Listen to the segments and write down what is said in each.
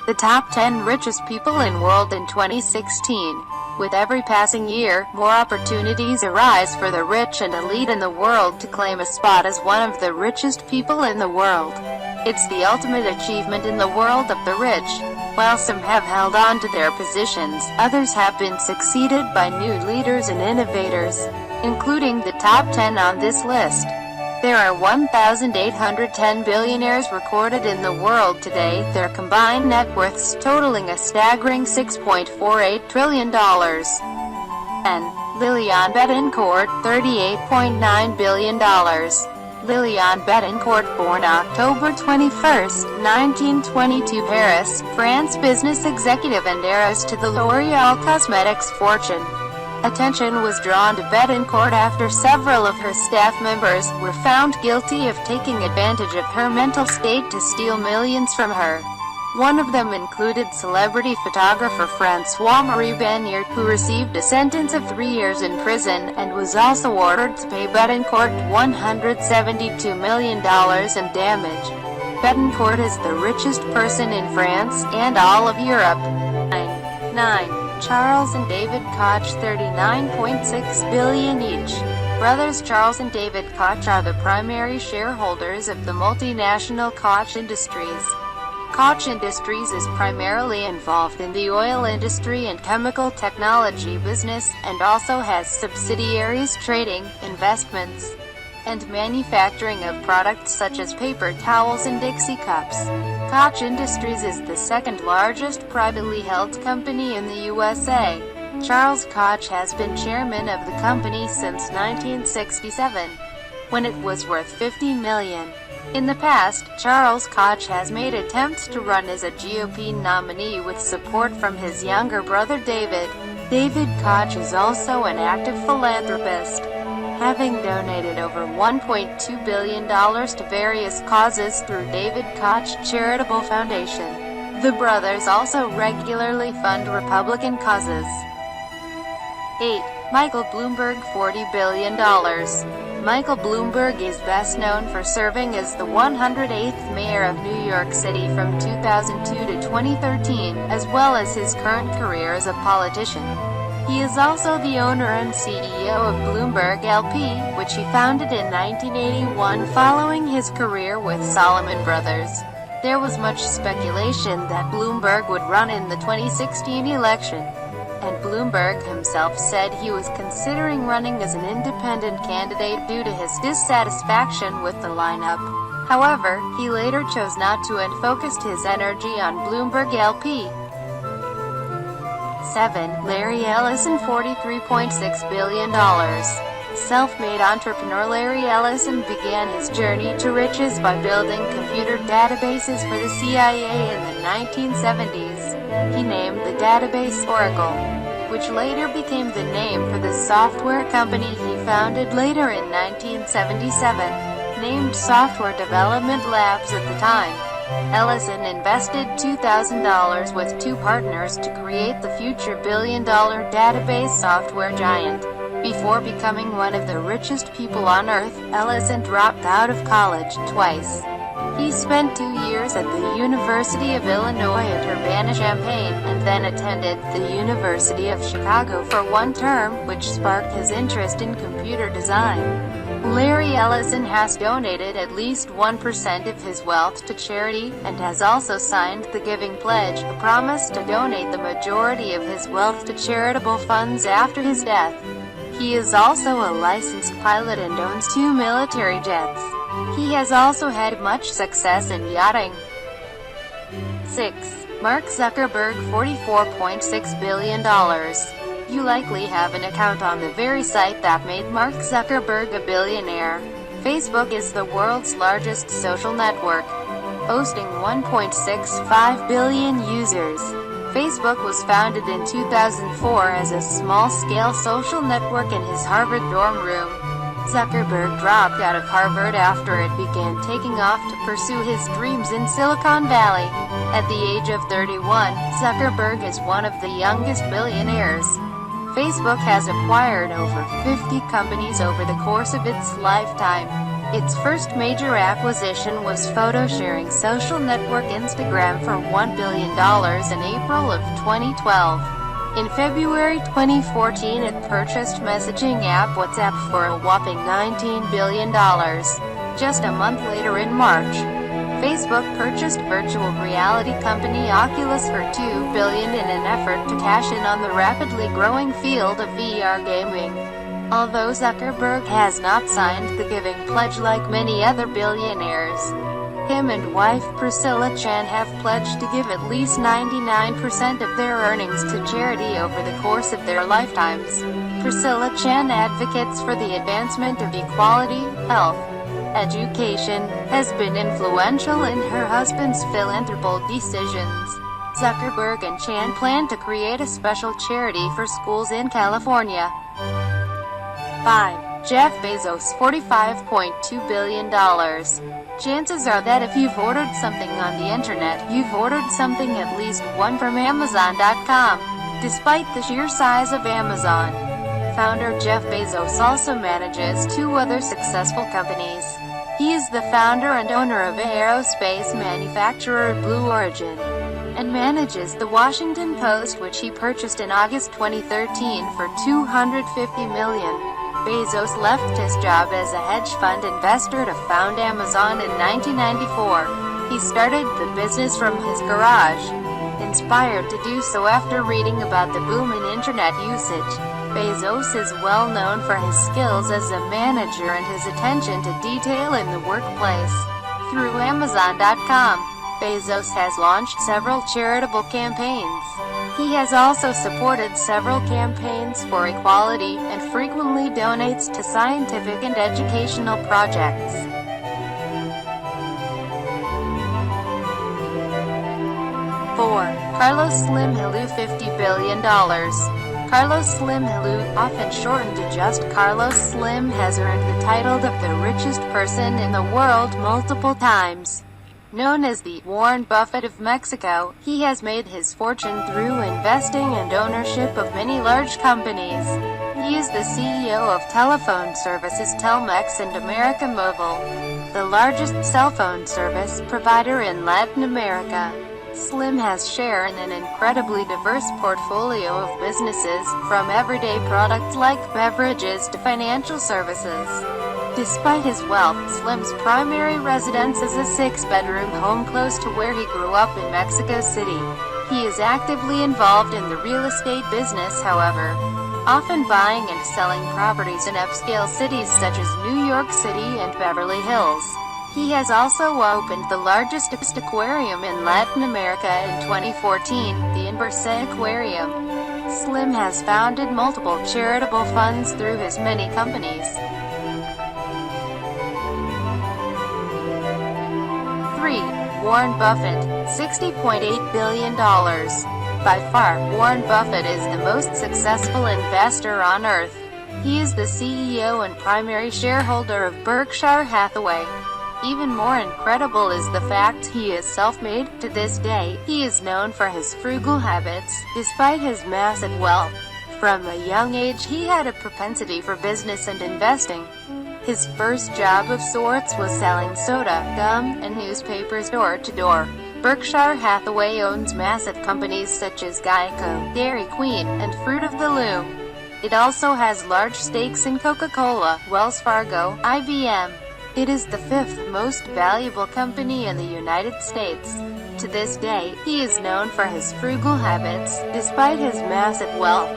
the top 10 richest people in world in 2016. With every passing year, more opportunities arise for the rich and elite in the world to claim a spot as one of the richest people in the world. It's the ultimate achievement in the world of the rich. While some have held on to their positions, others have been succeeded by new leaders and innovators, including the top 10 on this list. There are 1,810 billionaires recorded in the world today, their combined net worths totaling a staggering $6.48 trillion. And Liliane Bettencourt, $38.9 billion. Liliane Bettencourt, born October 21, 1922, Paris, France, business executive and heiress to the L'Oréal Cosmetics fortune. Attention was drawn to Bettencourt after several of her staff members were found guilty of taking advantage of her mental state to steal millions from her. One of them included celebrity photographer François-Marie Bagnier, who received a sentence of 3 years in prison, and was also ordered to pay Bettencourt $172 million in damage. Bettencourt is the richest person in France and all of Europe. 9. Charles and David Koch, $39.6 billion each. Brothers Charles and David Koch are the primary shareholders of the multinational Koch Industries. Koch Industries is primarily involved in the oil industry and chemical technology business, and also has subsidiaries trading, investments, and manufacturing of products such as paper towels and Dixie cups. Koch Industries is the second largest privately held company in the USA. Charles Koch has been chairman of the company since 1967, when it was worth $50 million. In the past, Charles Koch has made attempts to run as a GOP nominee with support from his younger brother David. David Koch is also an active philanthropist, having donated over $1.2 billion to various causes through David Koch Charitable Foundation. The brothers also regularly fund Republican causes. 8. Michael Bloomberg, $40 billion. Michael Bloomberg is best known for serving as the 108th mayor of New York City from 2002 to 2013, as well as his current career as a politician. He is also the owner and CEO of Bloomberg LP, which he founded in 1981 following his career with Salomon Brothers. There was much speculation that Bloomberg would run in the 2016 election, and Bloomberg himself said he was considering running as an independent candidate due to his dissatisfaction with the lineup. However, he later chose not to and focused his energy on Bloomberg LP. 7. Larry Ellison, $43.6 billion. Self-made entrepreneur Larry Ellison began his journey to riches by building computer databases for the CIA in the 1970s. He named the database Oracle, which later became the name for the software company he founded later in 1977, named Software Development Labs at the time. Ellison invested $2,000 with two partners to create the future billion-dollar database software giant. Before becoming one of the richest people on earth, Ellison dropped out of college twice. He spent 2 years at the University of Illinois at Urbana-Champaign, and then attended the University of Chicago for 1 term, which sparked his interest in computer design. Larry Ellison has donated at least 1% of his wealth to charity, and has also signed the Giving Pledge, a promise to donate the majority of his wealth to charitable funds after his death. He is also a licensed pilot and owns 2 military jets. He has also had much success in yachting. 6. Mark Zuckerberg, $44.6 billion. You likely have an account on the very site that made Mark Zuckerberg a billionaire. Facebook is the world's largest social network, boasting 1.65 billion users. Facebook was founded in 2004 as a small-scale social network in his Harvard dorm room. Zuckerberg dropped out of Harvard after it began taking off to pursue his dreams in Silicon Valley. At the age of 31, Zuckerberg is one of the youngest billionaires. Facebook has acquired over 50 companies over the course of its lifetime. Its first major acquisition was photo-sharing social network Instagram for $1 billion in April of 2012. In February 2014 it purchased messaging app WhatsApp for a whopping $19 billion. Just a month later in March, Facebook purchased virtual reality company Oculus for $2 billion in an effort to cash in on the rapidly growing field of VR gaming. Although Zuckerberg has not signed the giving pledge like many other billionaires, him and wife Priscilla Chan have pledged to give at least 99% of their earnings to charity over the course of their lifetimes. Priscilla Chan advocates for the advancement of equality, health, education, has been influential in her husband's philanthropical decisions. Zuckerberg and Chan plan to create a special charity for schools in California. 5. Jeff Bezos $45.2 billion. Chances are that if you've ordered something on the internet, you've ordered something at least one from Amazon.com. Despite the sheer size of Amazon, founder Jeff Bezos also manages two other successful companies. He is the founder and owner of aerospace manufacturer Blue Origin, and manages the Washington Post, which he purchased in August 2013 for $250 million. Bezos left his job as a hedge fund investor to found Amazon in 1994. He started the business from his garage, inspired to do so after reading about the boom in internet usage. Bezos is well known for his skills as a manager and his attention to detail in the workplace. Through Amazon.com, Bezos has launched several charitable campaigns. He has also supported several campaigns for equality, and frequently donates to scientific and educational projects. 4. Carlos Slim Helú $50 billion. Carlos Slim Helú, often shortened to just Carlos Slim, has earned the title of the richest person in the world multiple times. Known as the Warren Buffett of Mexico, he has made his fortune through investing and ownership of many large companies. He is the CEO of telephone services Telmex and America Mobile, the largest cell phone service provider in Latin America. Slim has share in an incredibly diverse portfolio of businesses, from everyday products like beverages to financial services. Despite his wealth, Slim's primary residence is a 6-bedroom home close to where he grew up in Mexico City. He is actively involved in the real estate business, however, often buying and selling properties in upscale cities such as New York City and Beverly Hills. He has also opened the largest aquarium in Latin America in 2014, the Inverse Aquarium. Slim has founded multiple charitable funds through his many companies. 3. Warren Buffett, $60.8 billion. By far, Warren Buffett is the most successful investor on earth. He is the CEO and primary shareholder of Berkshire Hathaway. Even more incredible is the fact he is self-made. To this day, he is known for his frugal habits, despite his massive wealth. From a young age he had a propensity for business and investing. His first job of sorts was selling soda, gum, and newspapers door to door. Berkshire Hathaway owns massive companies such as Geico, Dairy Queen, and Fruit of the Loom. It also has large stakes in Coca-Cola, Wells Fargo, IBM. It is the 5th most valuable company in the United States. To this day, he is known for his frugal habits, despite his massive wealth.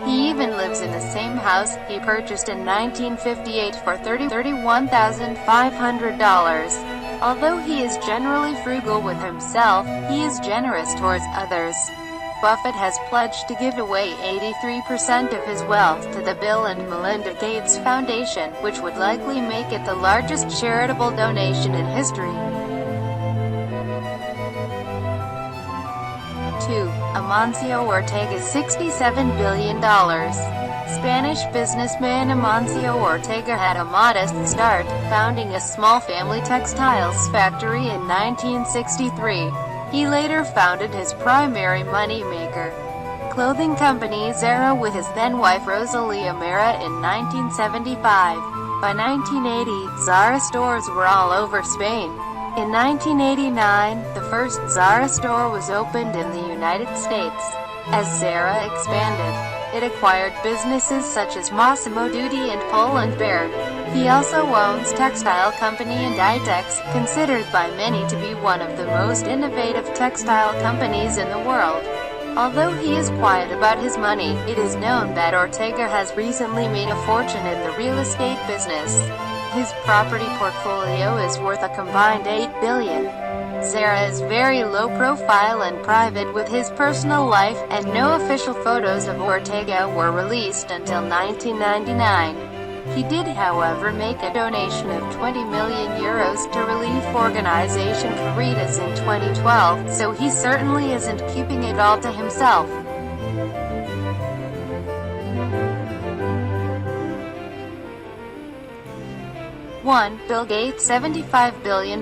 He even lives in the same house he purchased in 1958 for $31,500. Although he is generally frugal with himself, he is generous towards others. Buffett has pledged to give away 83% of his wealth to the Bill and Melinda Gates Foundation, which would likely make it the largest charitable donation in history. 2. Amancio Ortega $67 billion. Spanish businessman Amancio Ortega had a modest start, founding a small family textiles factory in 1963. He later founded his primary money-maker, clothing company Zara, with his then-wife Rosalia Mera in 1975. By 1980, Zara stores were all over Spain. In 1989, the first Zara store was opened in the United States. As Zara expanded, it acquired businesses such as Massimo Dutti and Pull and Bear. He also owns textile company Inditex, considered by many to be one of the most innovative textile companies in the world. Although he is quiet about his money, it is known that Ortega has recently made a fortune in the real estate business. His property portfolio is worth a combined $8 billion. Zara is very low profile and private with his personal life, and no official photos of Ortega were released until 1999. He did, however, make a donation of €20 million to relief organization Caritas in 2012, so he certainly isn't keeping it all to himself. 1. Bill Gates, $75 billion.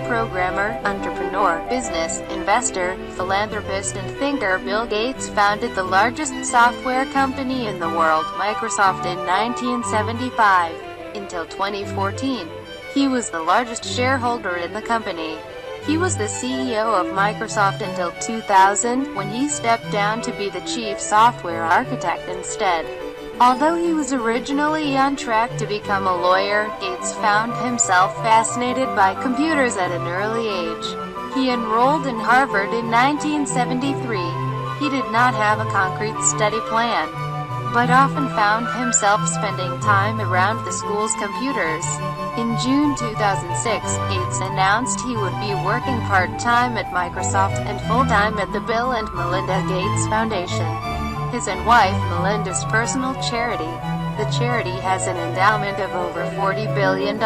Programmer, entrepreneur, business, investor, philanthropist and thinker, Bill Gates founded the largest software company in the world, Microsoft, in 1975. Until 2014, he was the largest shareholder in the company. He was the CEO of Microsoft until 2000, when he stepped down to be the chief software architect instead. Although he was originally on track to become a lawyer, Gates found himself fascinated by computers at an early age. He enrolled in Harvard in 1973. He did not have a concrete study plan, but often found himself spending time around the school's computers. In June 2006, Gates announced he would be working part-time at Microsoft and full-time at the Bill and Melinda Gates Foundation, his and wife Melinda's personal charity. The charity has an endowment of over $40 billion.